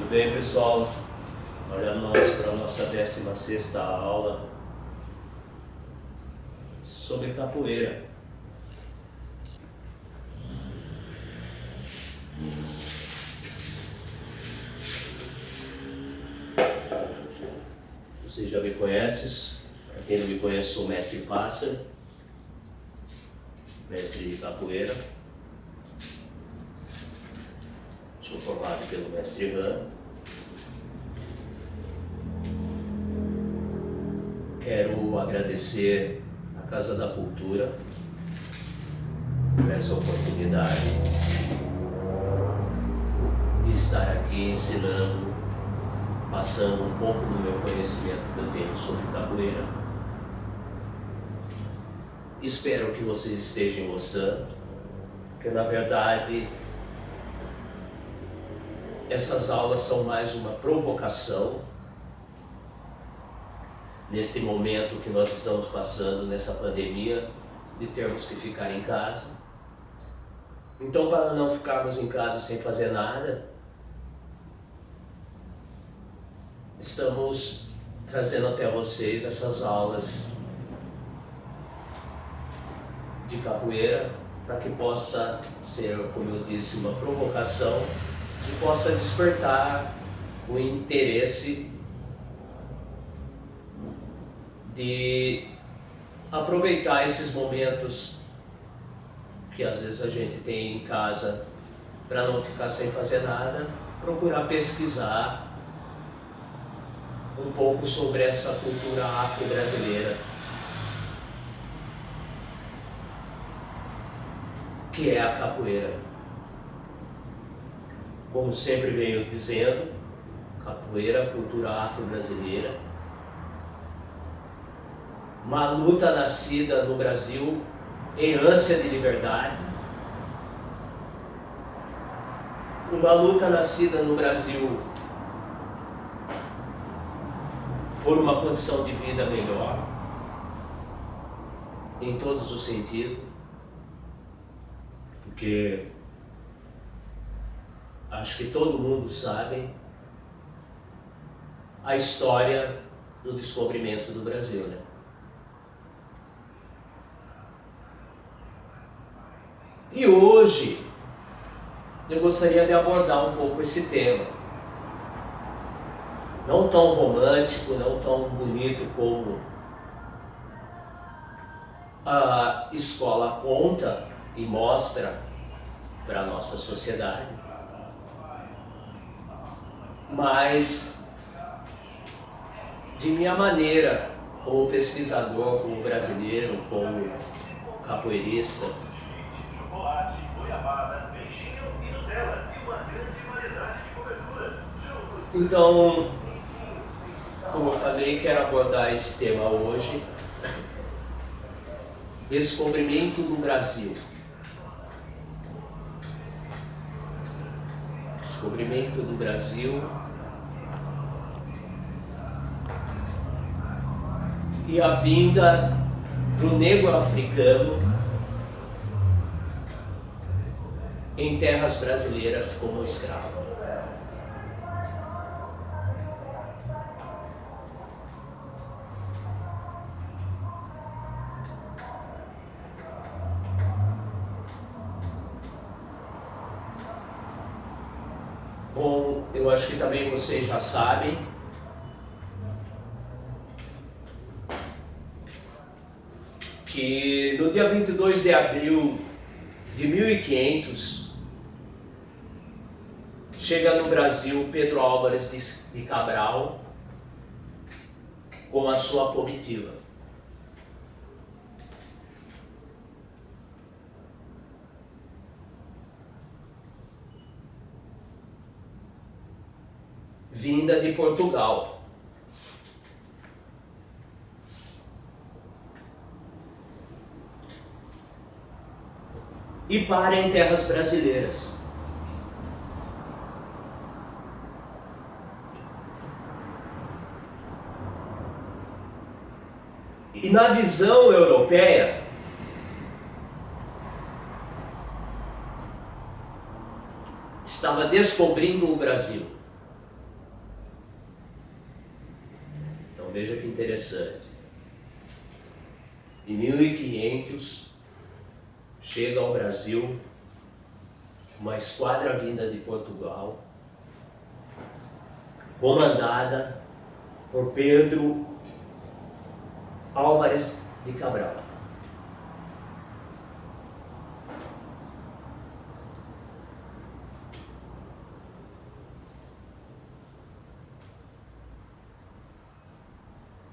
Tudo bem, pessoal? Olha nós para a nossa 16ª aula sobre capoeira. Você já me conhece? Para quem não me conhece, sou o mestre Pássaro, mestre de capoeira. Sou formado pelo mestre Ran. Quero agradecer à Casa da Cultura por essa oportunidade de estar aqui ensinando, passando um pouco do meu conhecimento que eu tenho sobre capoeira. Espero que vocês estejam gostando, porque na verdade essas aulas são mais uma provocação neste momento que nós estamos passando nessa pandemia, de termos que ficar em casa. Então, para não ficarmos em casa sem fazer nada, estamos trazendo até vocês essas aulas de capoeira, para que possa ser, como eu disse, uma provocação e possa despertar o interesse de aproveitar esses momentos que às vezes a gente tem em casa para não ficar sem fazer nada, procurar pesquisar um pouco sobre essa cultura afro-brasileira, que é a capoeira. Como sempre venho dizendo, capoeira, cultura afro-brasileira, uma luta nascida no Brasil em ânsia de liberdade, uma luta nascida no Brasil por uma condição de vida melhor, em todos os sentidos, porque acho que todo mundo sabe a história do descobrimento do Brasil, né? E hoje eu gostaria de abordar um pouco esse tema, não tão romântico, não tão bonito como a escola conta e mostra para a nossa sociedade, mas de minha maneira, como pesquisador, como brasileiro, como capoeirista. Então, como eu falei, quero abordar esse tema hoje: descobrimento do Brasil. Descobrimento do Brasil e a vinda do negro africano em terras brasileiras como escravo. Bom, eu acho que também vocês já sabem que no dia 22 de abril de 1500 chega no Brasil Pedro Álvares de Cabral com a sua comitiva. Vinda de Portugal. E para em terras brasileiras. E na visão europeia, estava descobrindo o Brasil. veja que interessante. Em 1500, chega ao Brasil uma esquadra vinda de Portugal, comandada por Pedro Álvares de Cabral.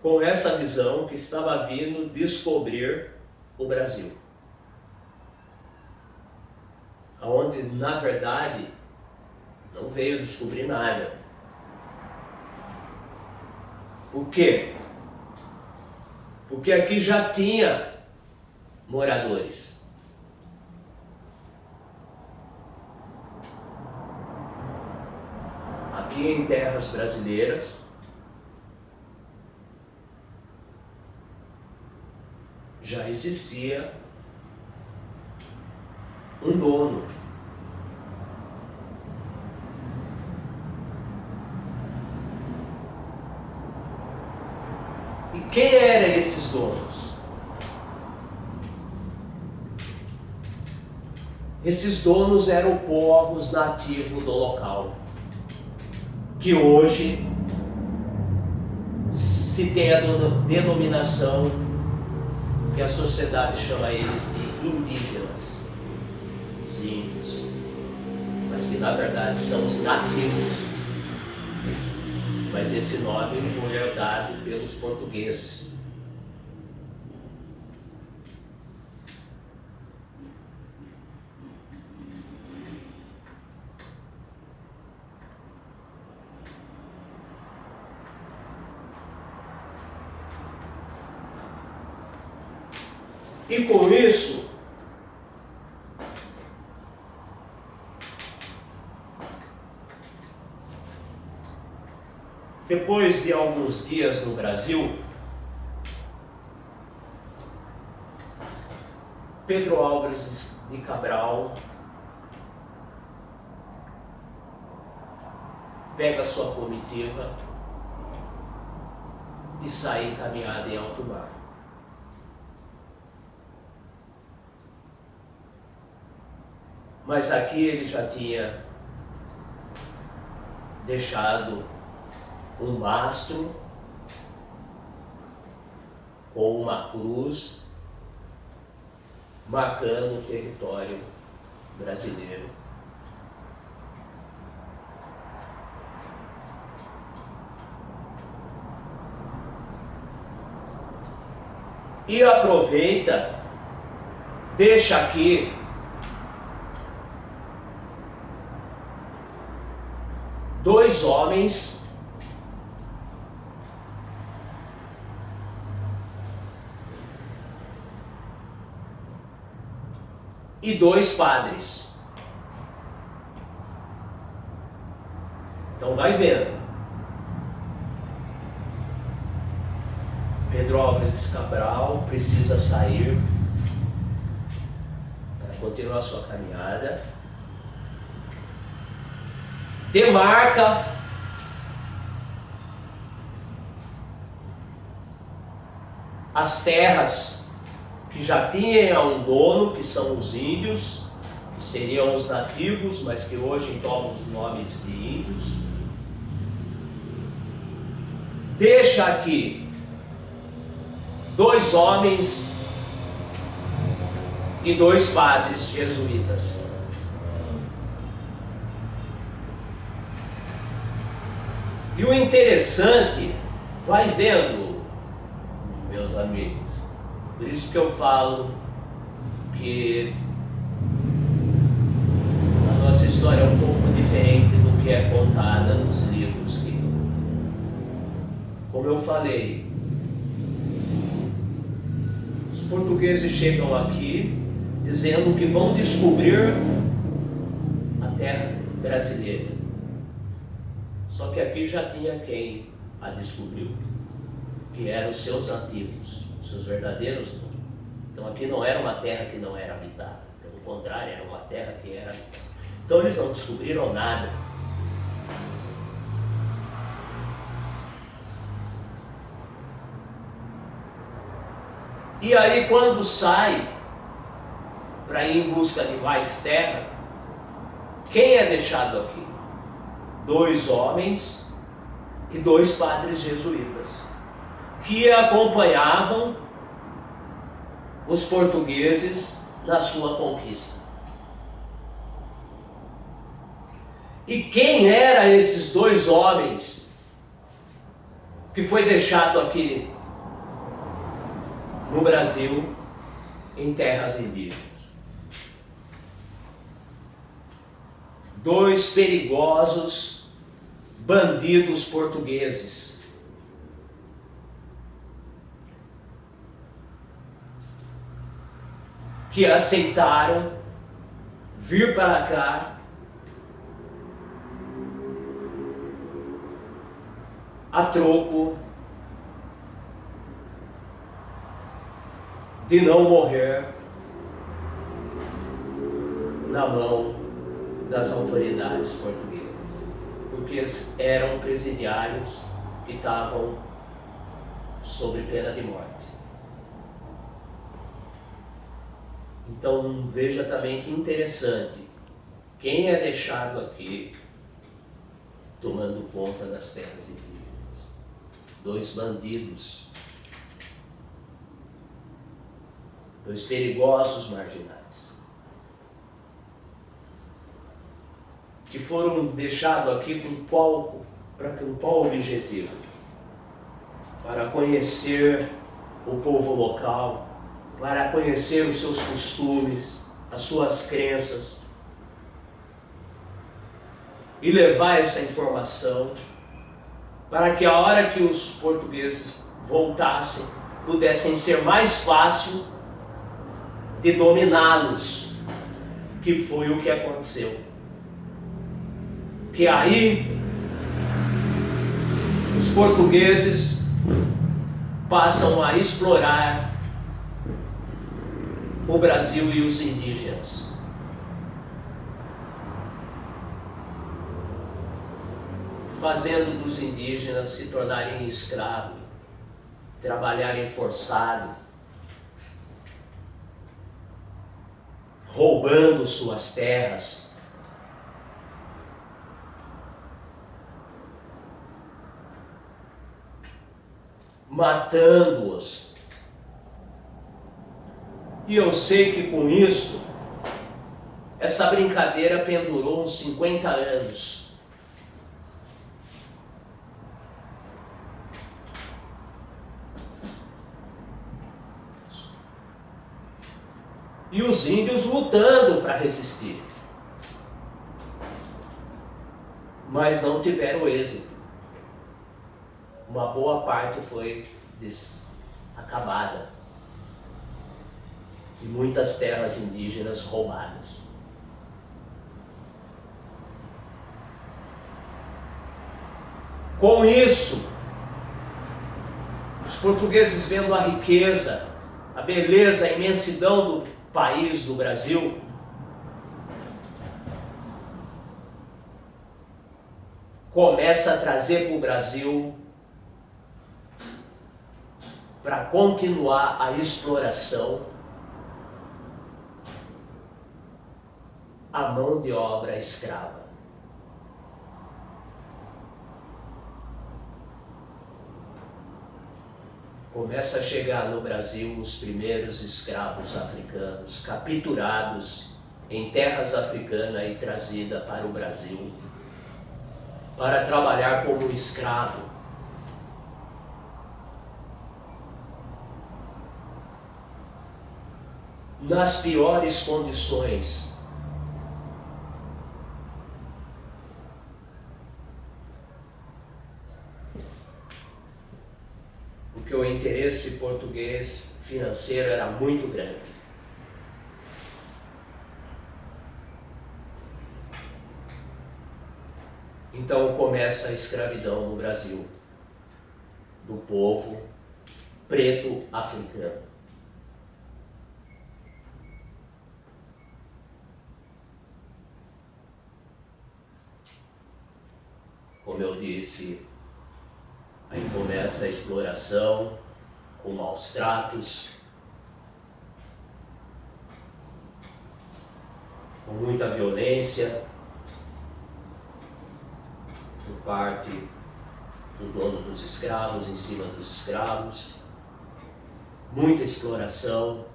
Com essa visão que estava vindo descobrir o Brasil. Onde, na verdade, não veio descobrir nada. Por quê? Porque aqui já tinha moradores. Aqui em terras brasileiras, já existia um dono. E quem eram esses donos? Esses donos eram povos nativos do local, que hoje se tem a denominação que a sociedade chama eles de indígenas, os índios, mas que na verdade são os nativos. Mas esse nome foi herdado pelos portugueses. E com isso, depois de alguns dias no Brasil, Pedro Álvares de Cabral pega sua comitiva e sai encaminhada em alto mar. Mas aqui ele já tinha deixado um mastro com uma cruz marcando o território brasileiro. E aproveita, deixa aqui dois homens e dois padres. Então vai vendo. Pedro Álvares Cabral precisa sair para continuar sua caminhada. Demarca as terras que já tinham um dono, que são os índios, que seriam os nativos, mas que hoje tomam os nomes de índios. Deixa aqui dois homens e dois padres jesuítas. E o interessante, vai vendo, meus amigos, por isso que eu falo que a nossa história é um pouco diferente do que é contada nos livros. Que, como eu falei, os portugueses chegam aqui dizendo que vão descobrir a terra brasileira. Só que aqui já tinha quem a descobriu, que eram os seus nativos, os seus verdadeiros donos. Então aqui não era uma terra que não era habitada, pelo contrário, era uma terra que era habitada. Então eles não descobriram nada. E aí, quando sai para ir em busca de mais terra, quem é deixado aqui? 2 homens e 2 padres jesuítas, que acompanhavam os portugueses na sua conquista. E quem eram esses 2 homens que foi deixado aqui no Brasil, em terras indígenas? 2 perigosos bandidos portugueses, que aceitaram vir para cá a troco de não morrer na mão das autoridades portuguesas, porque eram presidiários que estavam sob pena de morte. Então veja também que interessante, quem é deixado aqui tomando conta das terras indígenas? 2 bandidos, 2 perigosos marginais, que foram deixados aqui com qual objetivo? Para conhecer o povo local, para conhecer os seus costumes, as suas crenças, e levar essa informação para que a hora que os portugueses voltassem, pudessem ser mais fácil de dominá-los, que foi o que aconteceu. Que aí os portugueses passam a explorar o Brasil e os indígenas. Fazendo dos indígenas se tornarem escravos, trabalharem forçado, roubando suas terras, matando-os. E eu sei que com isso, essa brincadeira pendurou uns 50 anos. E os índios lutando para resistir. Mas não tiveram êxito. Uma boa parte foi acabada. E muitas terras indígenas roubadas. Com isso, os portugueses, vendo a riqueza, a beleza, a imensidão do país, do Brasil, começa a trazer para o Brasil, para continuar a exploração, a mão de obra escrava. Começa a chegar no Brasil os primeiros escravos africanos, capturados em terras africanas e trazida para o Brasil, para trabalhar como escravo. Nas piores condições. Porque o interesse português financeiro era muito grande. Então começa a escravidão no Brasil, do povo preto africano. Como eu disse, aí começa a exploração com maus tratos, com muita violência por parte do dono dos escravos em cima dos escravos, muita exploração.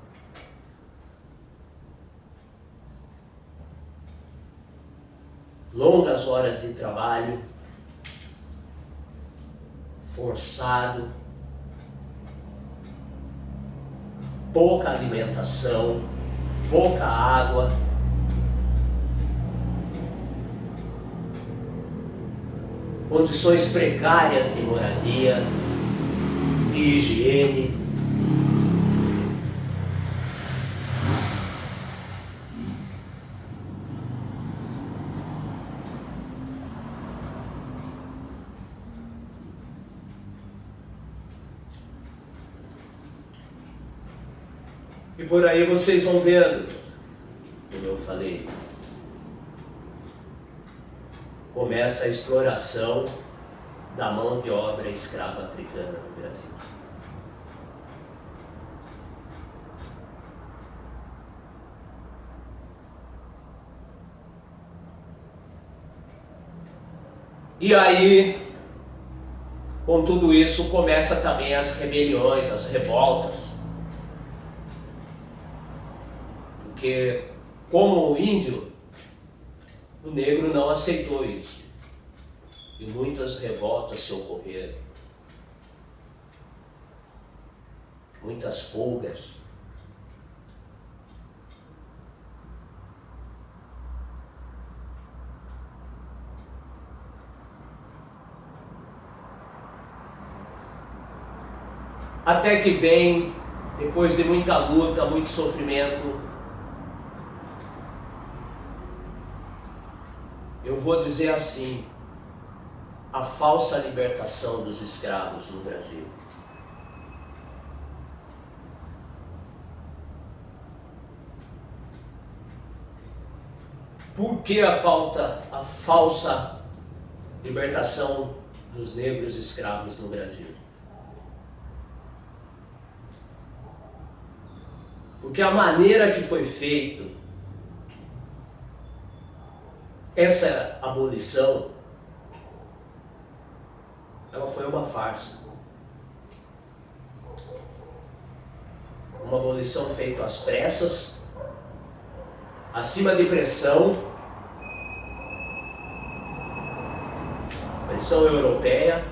Longas horas de trabalho, forçado, pouca alimentação, pouca água, condições precárias de moradia, de higiene. E por aí vocês vão vendo, como eu falei, começa a exploração da mão de obra escrava africana no Brasil. E aí, com tudo isso, começa também as rebeliões, as revoltas. Porque, como o índio, o negro não aceitou isso. E muitas revoltas se ocorreram. Muitas fugas. Até que vem, depois de muita luta, muito sofrimento, eu vou dizer assim, a falsa libertação dos escravos no Brasil. Por que a falsa libertação dos negros escravos no Brasil? Porque a maneira que foi feito essa abolição, ela foi uma farsa. Uma abolição feita às pressas, acima de pressão europeia,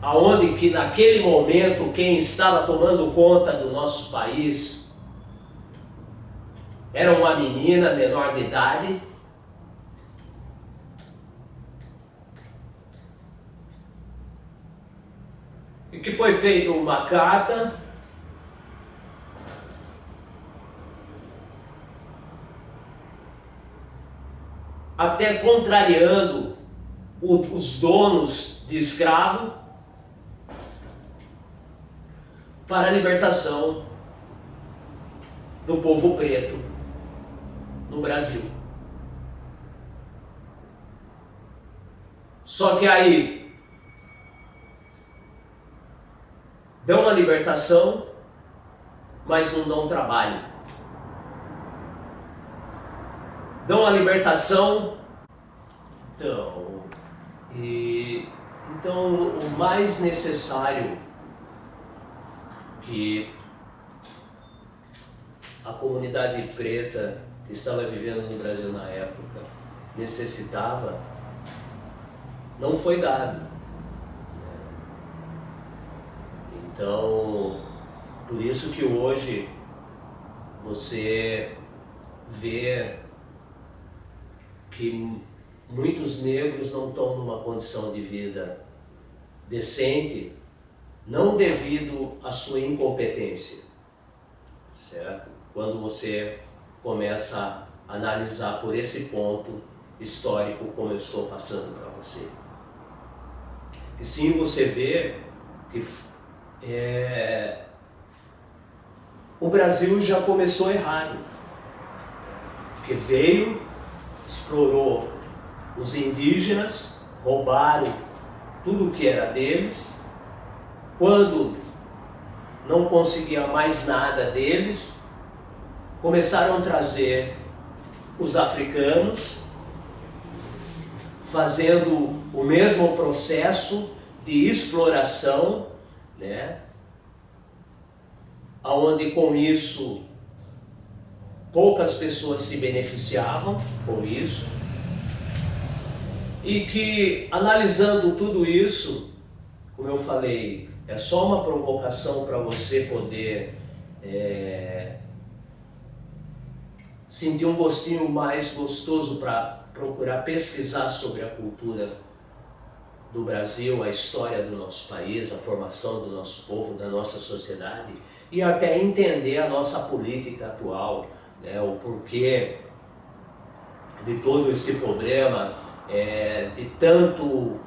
aonde que naquele momento quem estava tomando conta do nosso país era uma menina menor de idade, e que foi feita uma carta até contrariando os donos de escravo para a libertação do povo preto no Brasil. Só que aí dão a libertação, mas não dão trabalho. Dão a libertação, então o mais necessário que a comunidade preta que estava vivendo no Brasil na época necessitava, não foi dado. Então, por isso que hoje você vê que muitos negros não estão numa condição de vida decente, não devido à sua incompetência, certo? Quando você começa a analisar por esse ponto histórico como eu estou passando para você. E sim, você vê que o Brasil já começou errado, porque veio, explorou os indígenas, roubaram tudo que era deles, Quando não conseguia mais nada deles, começaram a trazer os africanos, fazendo o mesmo processo de exploração, né? Onde com isso poucas pessoas se beneficiavam com isso, e que, analisando tudo isso, como eu falei, é só uma provocação para você poder sentir um gostinho mais gostoso para procurar pesquisar sobre a cultura do Brasil, a história do nosso país, a formação do nosso povo, da nossa sociedade, e até entender a nossa política atual, né, o porquê de todo esse problema, de tanto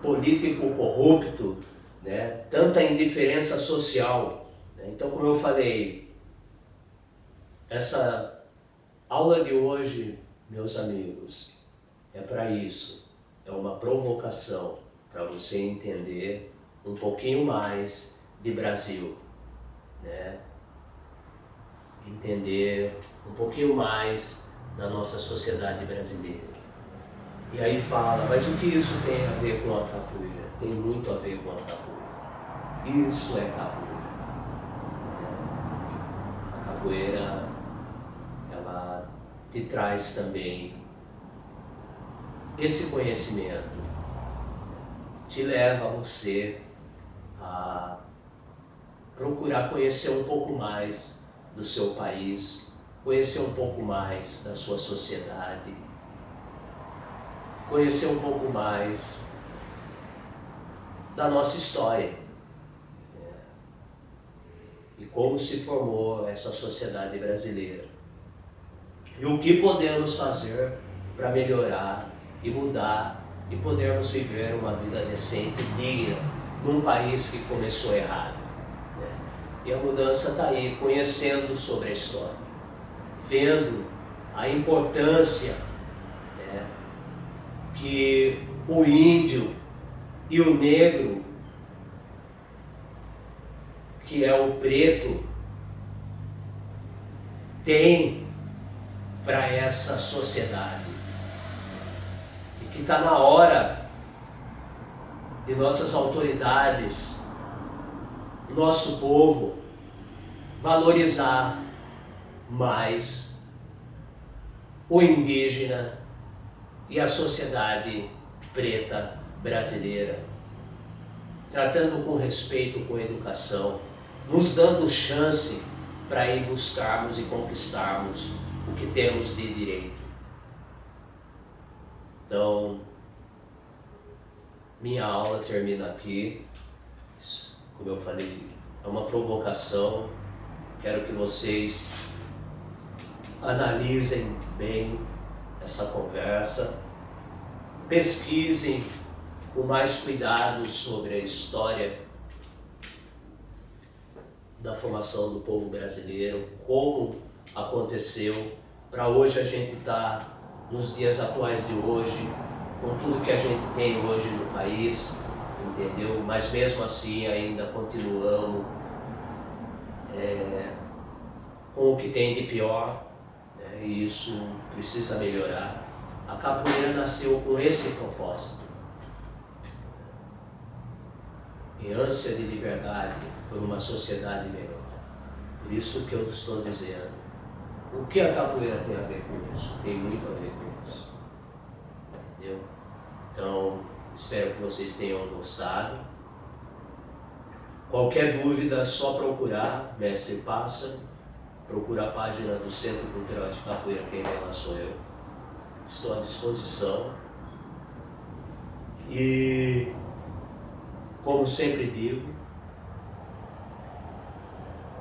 político corrupto, né, tanta indiferença social, né? Então, como eu falei, essa aula de hoje, meus amigos, é para isso, é uma provocação para você entender um pouquinho mais de Brasil, né? Entender um pouquinho mais da nossa sociedade brasileira. E aí fala, mas o que isso tem a ver com a capoeira? Tem muito a ver com a capoeira. Isso é capoeira. A capoeira, ela te traz também esse conhecimento, te leva a você a procurar conhecer um pouco mais do seu país, conhecer um pouco mais da sua sociedade, conhecer um pouco mais da nossa história, e como se formou essa sociedade brasileira, e o que podemos fazer para melhorar e mudar e podermos viver uma vida decente e digna num país que começou errado, né? E a mudança está aí, conhecendo sobre a história, vendo a importância, né, que o índio e o negro, que é o preto, tem para essa sociedade, e que está na hora de nossas autoridades, nosso povo, valorizar mais o indígena e a sociedade preta brasileira, tratando com respeito, com educação, nos dando chance para ir buscarmos e conquistarmos o que temos de direito. Então, minha aula termina aqui. Como eu falei, é uma provocação. Quero que vocês analisem bem essa conversa, pesquisem com mais cuidado sobre a história da formação do povo brasileiro, como aconteceu, para hoje a gente estar nos dias atuais de hoje, com tudo que a gente tem hoje no país, entendeu? Mas mesmo assim ainda continuamos com o que tem de pior, né? E isso precisa melhorar. A capoeira nasceu com esse propósito, em ânsia de liberdade por uma sociedade melhor. Por isso que eu estou dizendo, o que a capoeira tem a ver com isso? Tem muito a ver com isso, entendeu? Então, espero que vocês tenham gostado. Qualquer dúvida, é só procurar Mestre Pássaro, procura a página do Centro Cultural de Capoeira, quem vem lá sou eu. Estou à disposição. E, como sempre digo,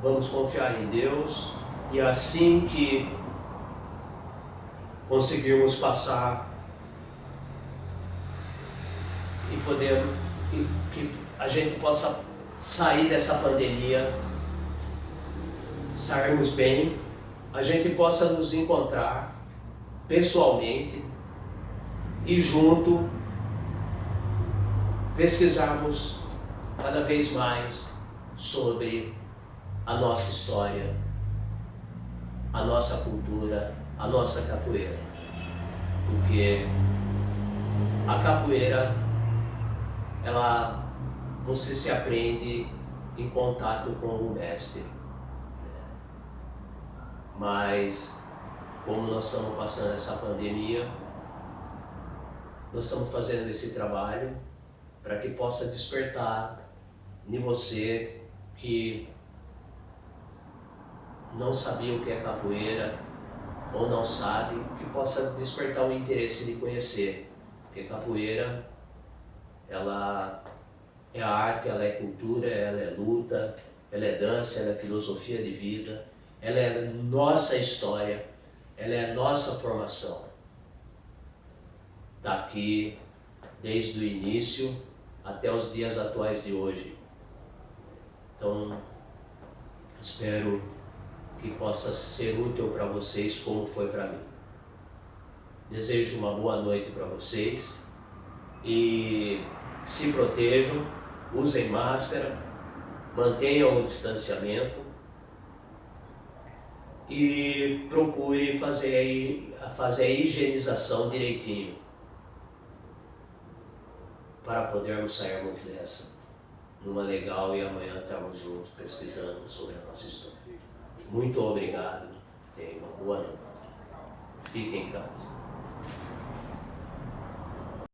vamos confiar em Deus, e assim que conseguirmos passar e que a gente possa sair dessa pandemia, sairmos bem, a gente possa nos encontrar pessoalmente e junto pesquisarmos cada vez mais sobre a nossa história, a nossa cultura, a nossa capoeira. Porque a capoeira, você se aprende em contato com o mestre. Mas, como nós estamos passando essa pandemia, nós estamos fazendo esse trabalho para que possa despertar em você que não sabia o que é capoeira ou não sabe, que possa despertar o interesse de conhecer. Porque capoeira, ela é arte, ela é cultura, ela é luta, ela é dança, ela é filosofia de vida, ela é nossa história, ela é nossa formação. Está aqui desde o início até os dias atuais de hoje. Então, espero que possa ser útil para vocês como foi para mim. Desejo uma boa noite para vocês e se protejam, usem máscara, mantenham o distanciamento e procure fazer a higienização direitinho para podermos sairmos dessa numa legal e amanhã estarmos juntos pesquisando sobre a nossa história. Muito obrigado, tenham uma boa noite. Fiquem em casa.